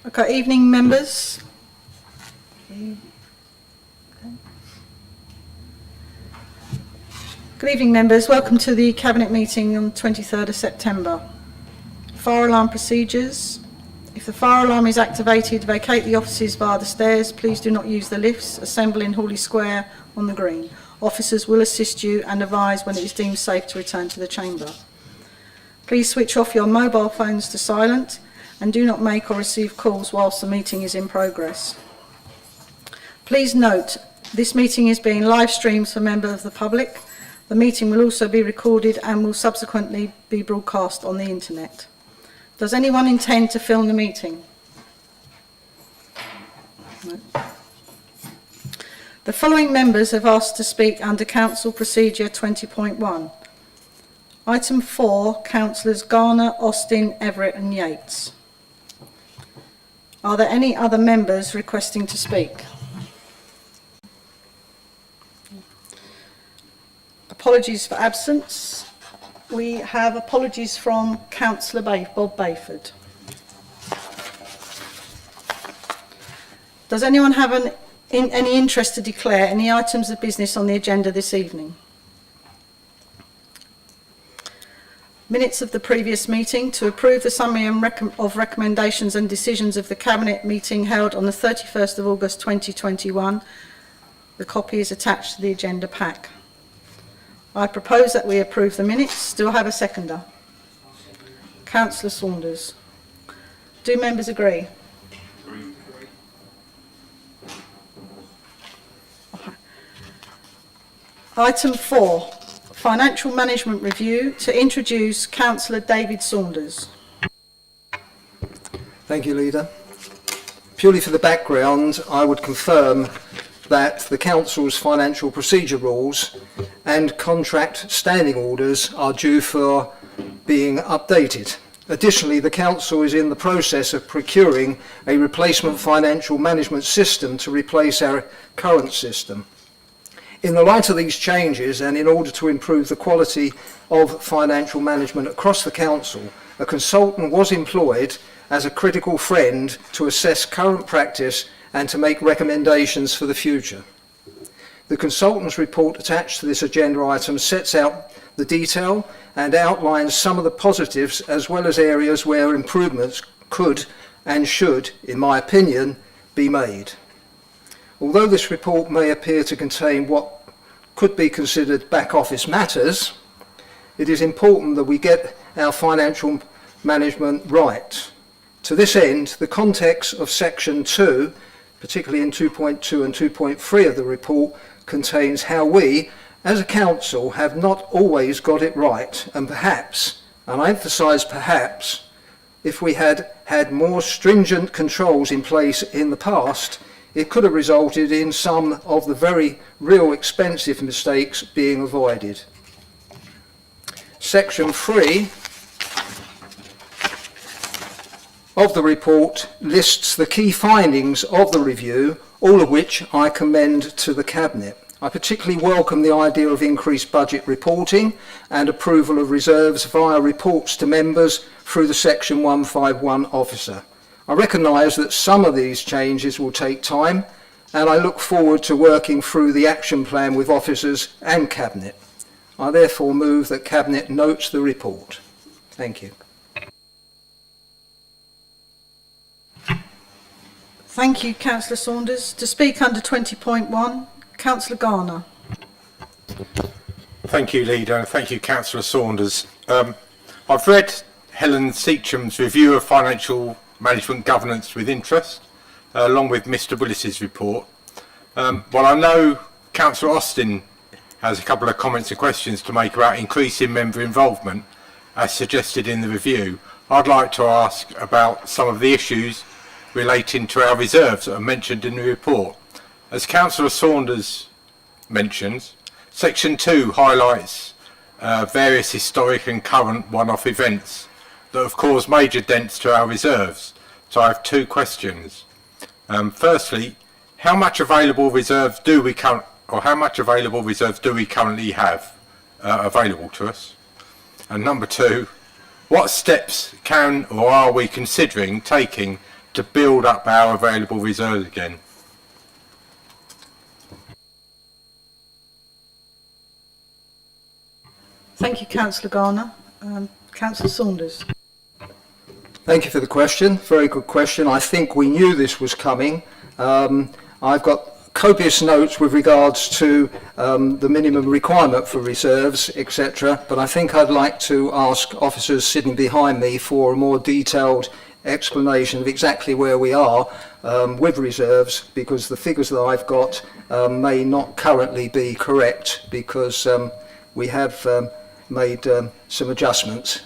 Okay, evening members. Good evening members, welcome to the Cabinet meeting on 23rd of September. Fire alarm procedures. If the fire alarm is activated, vacate the offices via the stairs. Please do not use the lifts. Assemble in Hawley Square on the green. Officers will assist you and advise when it is deemed safe to return to the chamber. Please switch off your mobile phones to silent and do not make or receive calls whilst the meeting is in progress. Please note, this meeting is being live streamed for members of the public. The meeting will also be recorded and will subsequently be broadcast on the internet. Does anyone intend to film the meeting? No. The following members have asked to speak under Council Procedure 20.1. Item 4, Councillors Garner, Austin, Everett and Yates. Are there any other members requesting to speak? Apologies for absence. We have apologies from Councillor Bob Bayford. Does anyone have any interest to declare any items of business on the agenda this evening? Minutes of the previous meeting to approve the summary of recommendations and decisions of the Cabinet meeting held on the 31st of August 2021. The copy is attached to the agenda pack. I propose that we approve the minutes. Do I have a seconder? Councillor Saunders. Do members agree? Item 4. Financial Management Review, to introduce Councillor David Saunders. Thank you, Leader. Purely for the background, I would confirm that the Council's financial procedure rules and contract standing orders are due for being updated. Additionally, the Council is in the process of procuring a replacement financial management system to replace our current system. In the light of these changes, and in order to improve the quality of financial management across the Council, a consultant was employed as a critical friend to assess current practice and to make recommendations for the future. The consultant's report attached to this agenda item sets out the detail and outlines some of the positives as well as areas where improvements could and should, in my opinion, be made. Although this report may appear to contain what could be considered back office matters, it is important that we get our financial management right. To this end, the context of section 2, particularly in 2.2 and 2.3 of the report, contains how we, as a council, have not always got it right, and perhaps, and I emphasise perhaps, if we had had more stringent controls in place in the past, it could have resulted in some of the very real expensive mistakes being avoided. Section 3 of the report lists the key findings of the review, all of which I commend to the Cabinet. I particularly welcome the idea of increased budget reporting and approval of reserves via reports to members through the Section 151 officer. I recognise that some of these changes will take time, and I look forward to working through the action plan with officers and Cabinet. I therefore move that Cabinet notes the report. Thank you. Thank you, Councillor Saunders. To speak under 20.1, Councillor Garner. Thank you, Leader, and thank you, Councillor Saunders. I've read Helen Seacham's review of financial management governance with interest, along with Mr Willis's report. While I know Councillor Austin has a couple of comments and questions to make about increasing member involvement, as suggested in the review, I'd like to ask about some of the issues relating to our reserves that are mentioned in the report. As Councillor Saunders mentions, Section 2 highlights various historic and current one-off events that have caused major dents to our reserves. So I have two questions. Firstly, how much available reserves do we currently have available to us? And number two, what steps can or are we considering taking to build up our available reserves again? Thank you, Councillor Garner. Councillor Saunders. Thank you for the question. Very good question. I think we knew this was coming. I've got copious notes with regards to the minimum requirement for reserves, etc. But I think I'd like to ask officers sitting behind me for a more detailed explanation of exactly where we are with reserves, because the figures that I've got may not currently be correct, because we have made some adjustments.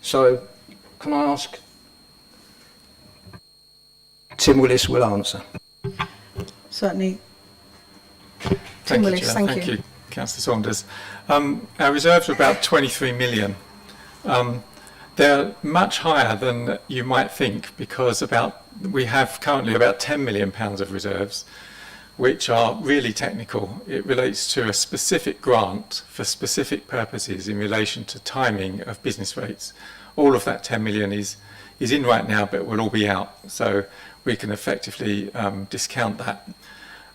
So can I ask? Tim Willis will answer. Certainly. Tim Thank you, Willis, Chair. thank Thank you. you, Councillor Saunders. Our reserves are about 23 million. They're much higher than you might think, because we have currently about £10 million of reserves, which are really technical. It relates to a specific grant for specific purposes in relation to timing of business rates. All of that 10 million is in right now, but will all be out, so we can effectively discount that.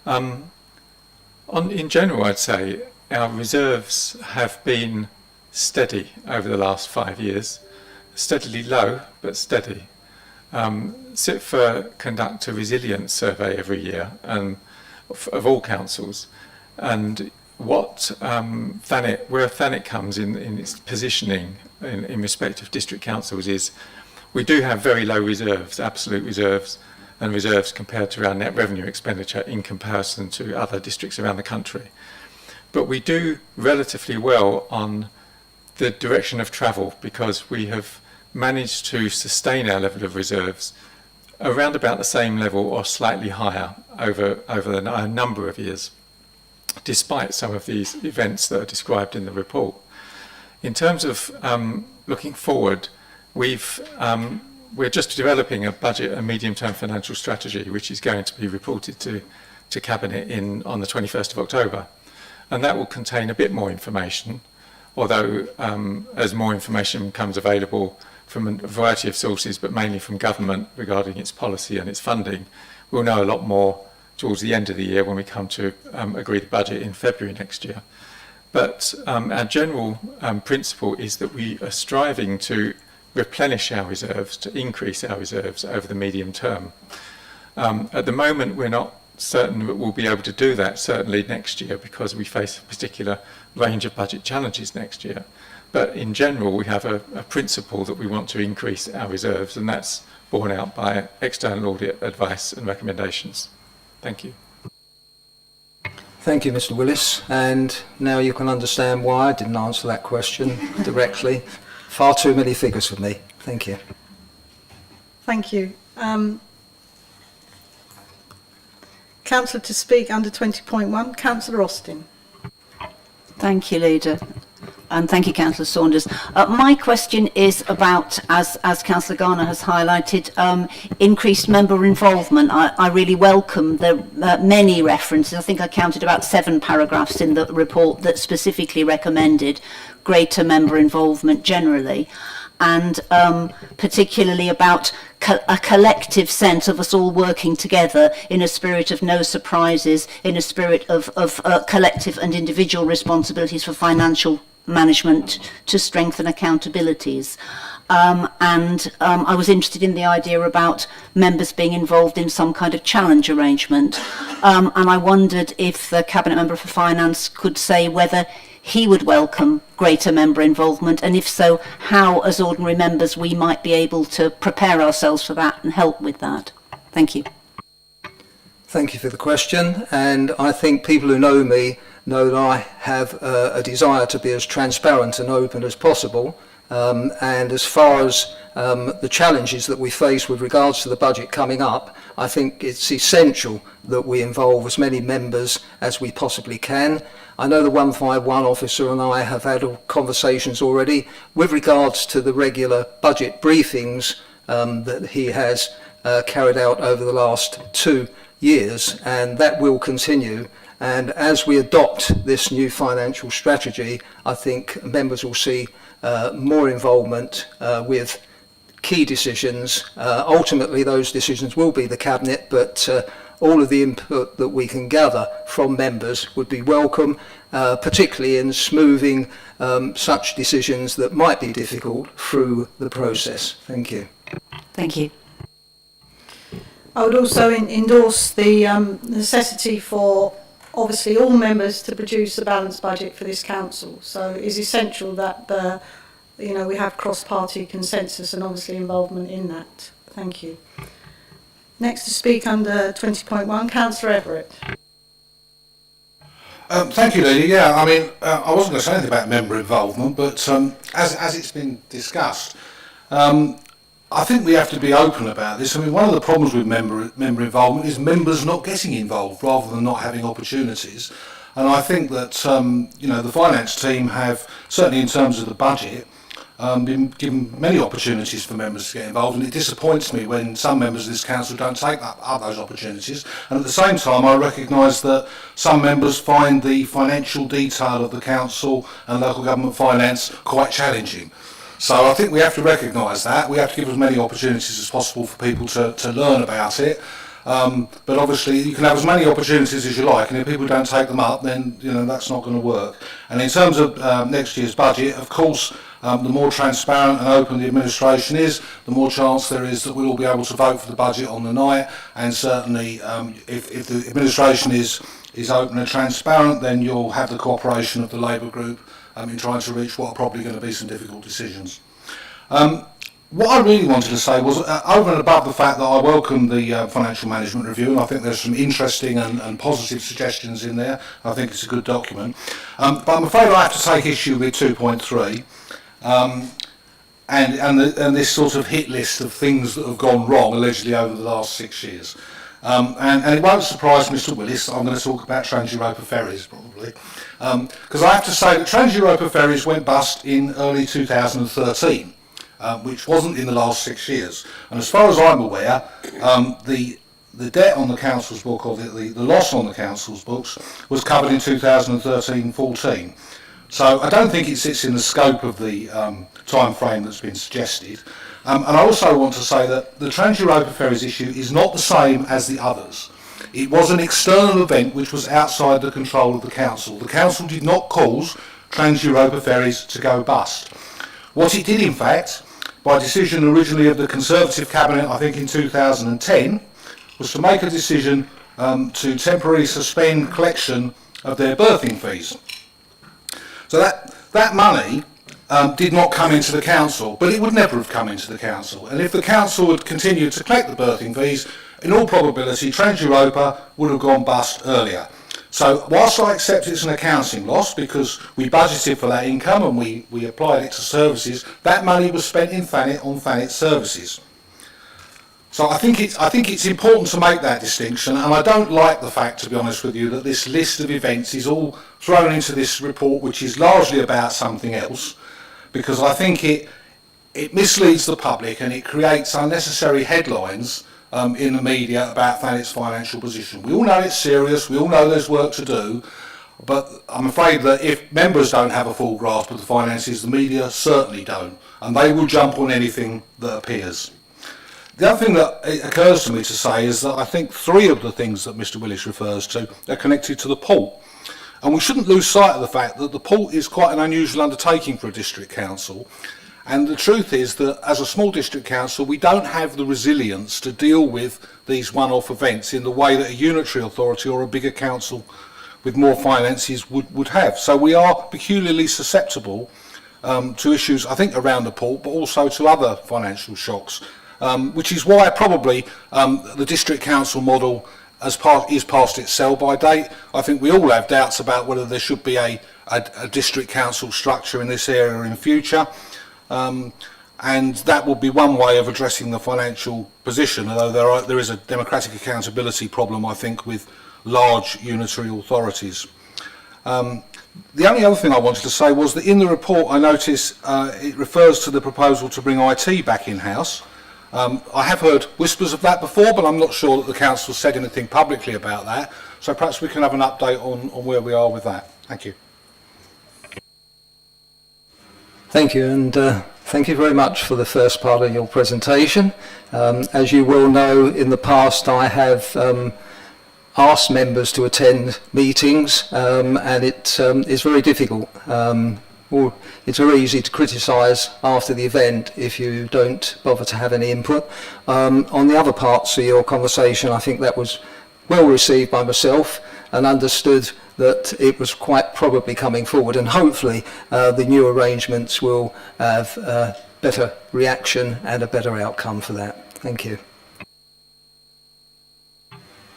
In general, I'd say our reserves have been steady over the last 5 years, steadily low, but steady. CITFA conduct a resilience survey every year of all councils, and what where Thanet comes in its positioning in respect of district councils is we do have very low reserves, absolute reserves, and reserves compared to our net revenue expenditure in comparison to other districts around the country. But we do relatively well on the direction of travel, because we have managed to sustain our level of reserves around about the same level or slightly higher over a number of years, despite some of these events that are described in the report. In terms of looking forward, we're just developing a budget and medium-term financial strategy, which is going to be reported to Cabinet on the 21st of October. And that will contain a bit more information, although as more information becomes available from a variety of sources, but mainly from government regarding its policy and its funding, we'll know a lot more towards the end of the year when we come to agree the budget in February next year. But our general principle is that we are striving to replenish our reserves, to increase our reserves over the medium term. At the moment, we're not certain that we'll be able to do that, certainly next year, because we face a particular range of budget challenges next year. But in general, we have a principle that we want to increase our reserves, and that's borne out by external audit advice and recommendations. Thank you. Thank you, Mr. Willis. And now you can understand why I didn't answer that question directly. Far too many figures for me. Thank you. Thank you. Councillor to speak under 20.1, Councillor Austin. Thank you, Leader. And thank you, Councillor Saunders. My question is about, as Councillor Garner has highlighted, increased member involvement. I really welcome the many references. I think I counted about 7 paragraphs in the report that specifically recommended greater member involvement generally, and particularly about a collective sense of us all working together in a spirit of no surprises, in a spirit of collective and individual responsibilities for financial management to strengthen accountabilities. I was interested in the idea about members being involved in some kind of challenge arrangement. And I wondered if the Cabinet Member for Finance could say whether he would welcome greater member involvement, and if so, how, as ordinary members, we might be able to prepare ourselves for that and help with that. Thank you. Thank you for the question. And I think people who know me know that I have a desire to be as transparent and open as possible. And as far as the challenges that we face with regards to the budget coming up, I think it's essential that we involve as many members as we possibly can. I know the 151 officer and I have had conversations already with regards to the regular budget briefings that he has carried out over the last 2 years, and that will continue. And as we adopt this new financial strategy, I think members will see more involvement with key decisions. Ultimately, those decisions will be the Cabinet, but all of the input that we can gather from members would be welcome, particularly in smoothing such decisions that might be difficult through the process. Thank you. Thank you. I would also endorse the necessity for obviously all members to produce a balanced budget for this council. So it is essential that we have cross-party consensus and obviously involvement in that. Thank you. Next to speak under 20.1, Councillor Everett. Thank you, Lady. Yeah, I mean, I wasn't going to say anything about member involvement, but as it's been discussed, I think we have to be open about this. I mean, one of the problems with member involvement is members not getting involved rather than not having opportunities. And I think that the finance team have, certainly in terms of the budget, been given many opportunities for members to get involved, and it disappoints me when some members of this council don't take up those opportunities. And at the same time, I recognise that some members find the financial detail of the council and local government finance quite challenging. So I think we have to recognise that. We have to give as many opportunities as possible for people to learn about it. But obviously you can have as many opportunities as you like, and if people don't take them up, then that's not going to work. And in terms of next year's budget, of course, the more transparent and open the administration is, the more chance there is that we'll all be able to vote for the budget on the night. And certainly, if the administration is open and transparent, then you'll have the cooperation of the Labour group in trying to reach what are probably going to be some difficult decisions. What I really wanted to say was, over and above the fact that I welcome the financial management review, and I think there's some interesting and positive suggestions in there. I think it's a good document. But I'm afraid I have to take issue with 2.3 and this sort of hit list of things that have gone wrong allegedly over the last 6 years. And it won't surprise Mr Willis, I'm going to talk about Trans-Europa ferries probably, because I have to say that Trans-Europa ferries went bust in early 2013. Which wasn't in the last 6 years. And as far as I'm aware, the debt on the council's book, or the loss on the council's books, was covered in 2013-14. So I don't think it sits in the scope of the time frame that's been suggested. And I also want to say that the Trans-Europa ferries issue is not the same as the others. It was an external event which was outside the control of the council. The council did not cause Trans-Europa ferries to go bust. What it did, in fact, by decision originally of the Conservative Cabinet, I think in 2010, was to make a decision to temporarily suspend collection of their berthing fees. So that money did not come into the council, but it would never have come into the council. And if the council had continued to collect the berthing fees, in all probability, Trans-Europa would have gone bust earlier. So whilst I accept it's an accounting loss because we budgeted for that income and we applied it to services, that money was spent in Thanet on Thanet services. So I think it's important to make that distinction, and I don't like the fact, to be honest with you, that this list of events is all thrown into this report, which is largely about something else, because I think it misleads the public and it creates unnecessary headlines in the media about Thanet's financial position. We all know it's serious, we all know there's work to do, but I'm afraid that if members don't have a full grasp of the finances, the media certainly don't, and they will jump on anything that appears. The other thing that it occurs to me to say is that I think 3 of the things that Mr Willis refers to are connected to the port. And we shouldn't lose sight of the fact that the port is quite an unusual undertaking for a district council. And the truth is that as a small district council, we don't have the resilience to deal with these one-off events in the way that a unitary authority or a bigger council with more finances would have. So we are peculiarly susceptible to issues, I think, around the port, but also to other financial shocks, which is why probably the district council model is past its sell-by date. I think we all have doubts about whether there should be a district council structure in this area in future. And that would be one way of addressing the financial position, although there is a democratic accountability problem, I think, with large unitary authorities. The only other thing I wanted to say was that in the report I notice it refers to the proposal to bring IT back in-house. I have heard whispers of that before, but I'm not sure that the council said anything publicly about that. So perhaps we can have an update on where we are with that. Thank you. Thank you, and thank you very much for the first part of your presentation. As you will know, in the past I have asked members to attend meetings, and it is very difficult. Or it's very easy to criticise after the event if you don't bother to have any input. On the other parts of your conversation, I think that was well received by myself and understood that it was quite probably coming forward, and hopefully the new arrangements will have a better reaction and a better outcome for that. Thank you.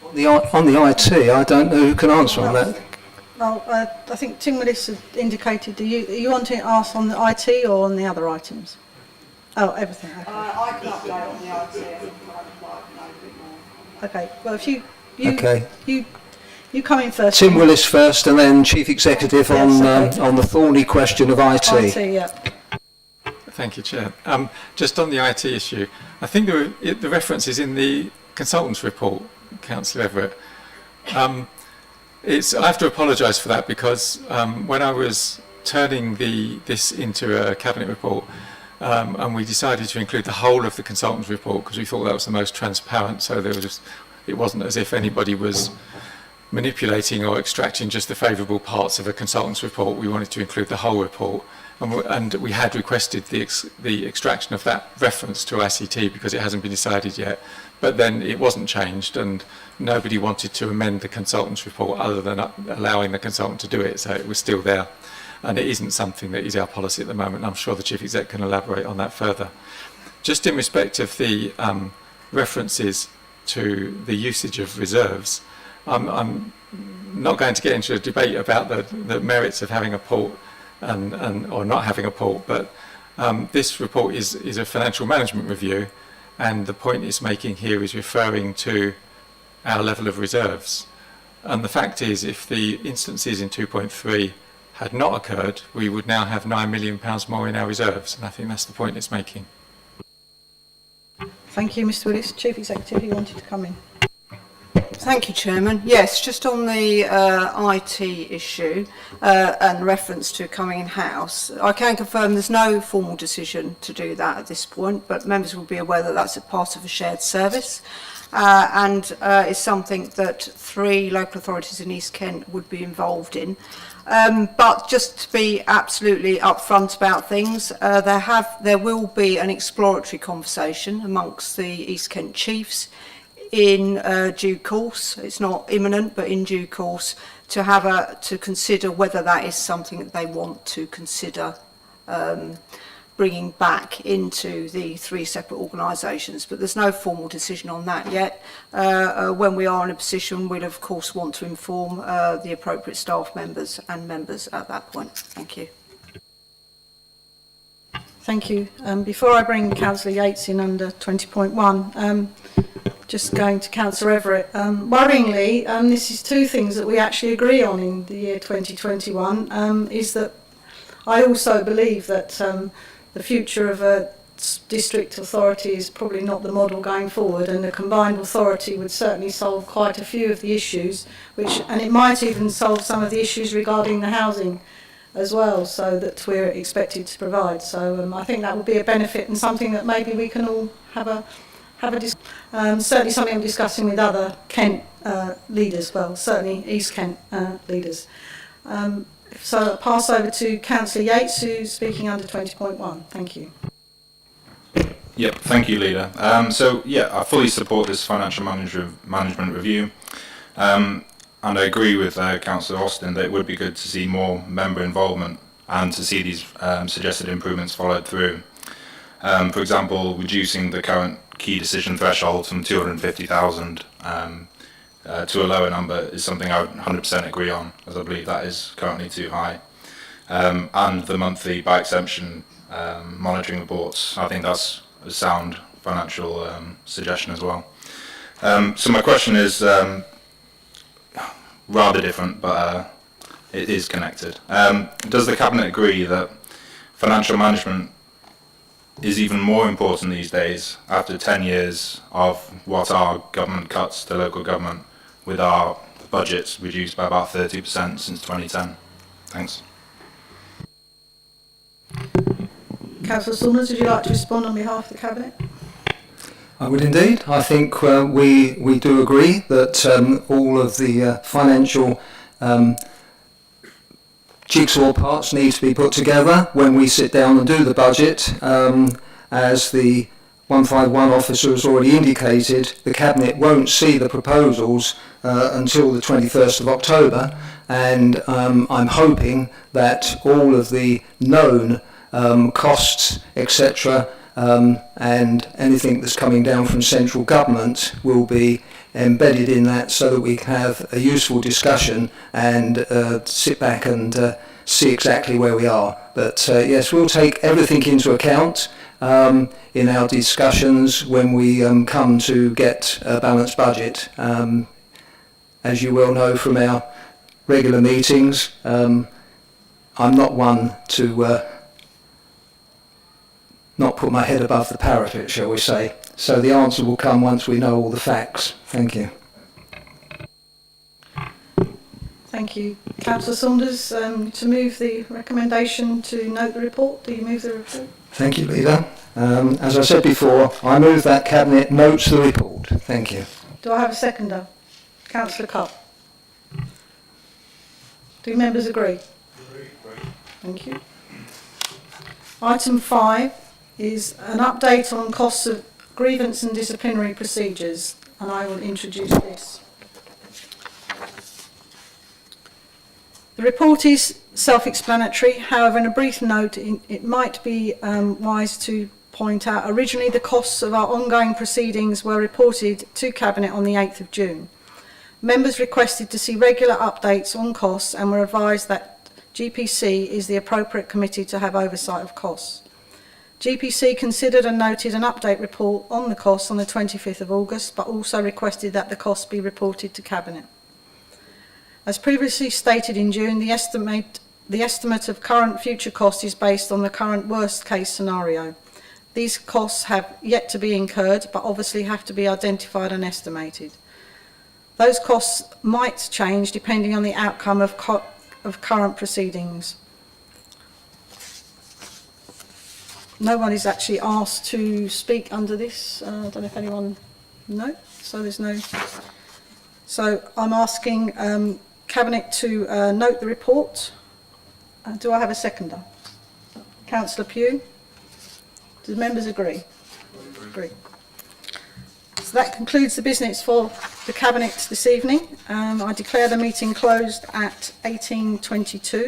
On the IT, I don't know who can answer on that. Well, I think Tim Willis has indicated, are you wanting to ask on the IT or on the other items? Oh, everything. Okay. I can update on the IT. I think I'd like to know a bit more. Okay. Well, if you Okay. you come in first. Tim Willis first, and then Chief Executive on the thorny question of IT. IT, yeah. Thank you, Chair. Just on the IT issue, I think the reference is in the consultants' report, Councillor Everett. I have to apologise for that because when I was turning this into a cabinet report, and we decided to include the whole of the consultants' report because we thought that was the most transparent, so it wasn't as if anybody was manipulating or extracting just the favourable parts of a consultant's report. We wanted to include the whole report, and we had requested the extraction of that reference to ICT because it hasn't been decided yet. But then it wasn't changed, and nobody wanted to amend the consultant's report other than allowing the consultant to do it, so it was still there. And it isn't something that is our policy at the moment. I'm sure the Chief Exec can elaborate on that further. Just in respect of the references to the usage of reserves, I'm not going to get into a debate about the merits of having a port or not having a port, but this report is a financial management review, and the point it's making here is referring to our level of reserves. And the fact is, if the instances in 2.3 had not occurred, we would now have £9 million more in our reserves, and I think that's the point it's making. Thank you, Mr. Willis. Chief Executive, you wanted to come in. Thank you, Chairman. Yes, just on the IT issue and reference to coming in-house, I can confirm there's no formal decision to do that at this point, but members will be aware that that's a part of a shared service and is something that 3 local authorities in East Kent would be involved in. But just to be absolutely upfront about things, there will be an exploratory conversation amongst the East Kent chiefs in due course. It's not imminent, but in due course, to consider whether that is something that they want to consider bringing back into the 3 separate organisations. But there's no formal decision on that yet. When we are in a position, we'll of course want to inform the appropriate staff members and members at that point. Thank you. Thank you. Before I bring Councillor Yates in under 20.1, just going to Councillor Everett. Worryingly, this is 2 things that we actually agree on in the year 2021, is that I also believe that the future of a district authority is probably not the model going forward, and a combined authority would certainly solve quite a few of the issues, and it might even solve some of the issues regarding the housing as well, so that we're expected to provide. So I think that would be a benefit and something that maybe we can all have a certainly something I'm discussing with other Kent leaders, well, certainly East Kent leaders. So I'll pass over to Councillor Yates, who's speaking under 20.1. Thank you. Yep, thank you, Leader. I fully support this financial management review. And I agree with Councillor Austin that it would be good to see more member involvement and to see these suggested improvements followed through. For example, reducing the current key decision threshold from 250,000 to a lower number is something I would 100% agree on, as I believe that is currently too high. And the monthly by exemption monitoring reports, I think that's a sound financial suggestion as well. So my question is rather different, but it is connected. Does the Cabinet agree that financial management is even more important these days after 10 years of what are government cuts to local government, with our budgets reduced by about 30% since 2010. Thanks. Councillor Saunders, would you like to respond on behalf of the Cabinet? I would indeed. I think we do agree that all of the financial jigsaw parts need to be put together when we sit down and do the budget. As the 151 officer has already indicated, the Cabinet won't see the proposals until the 21st of October, and I'm hoping that all of the known costs, etc., and anything that's coming down from central government will be embedded in that, so that we can have a useful discussion and sit back and see exactly where we are. But yes, we'll take everything into account in our discussions when we come to get a balanced budget. As you well know from our regular meetings, I'm not one to not put my head above the parapet, shall we say. So the answer will come once we know all the facts. Thank you. Thank you. Councillor Saunders, to move the recommendation to note the report. Do you move the report? Thank you, Leader. As I said before, I move that Cabinet notes the report. Thank you. Do I have a seconder? Councillor Cupp. Do members agree? Agree. Thank you. Item 5 is an update on costs of grievance and disciplinary procedures, and I will introduce this. The report is self-explanatory. However, in a brief note, it might be wise to point out originally the costs of our ongoing proceedings were reported to Cabinet on the 8th of June. Members requested to see regular updates on costs and were advised that GPC is the appropriate committee to have oversight of costs. GPC considered and noted an update report on the costs on the 25th of August, but also requested that the costs be reported to Cabinet. As previously stated in June, the estimate of current future costs is based on the current worst case scenario. These costs have yet to be incurred, but obviously have to be identified and estimated. Those costs might change depending on the outcome of current proceedings. No one is actually asked to speak under this. I don't know if anyone... No? So there's no... So I'm asking Cabinet to note the report. Do I have a seconder? Councillor Pugh? Do the members agree? Agree. So that concludes the business for the Cabinet this evening. I declare the meeting closed at 18:22.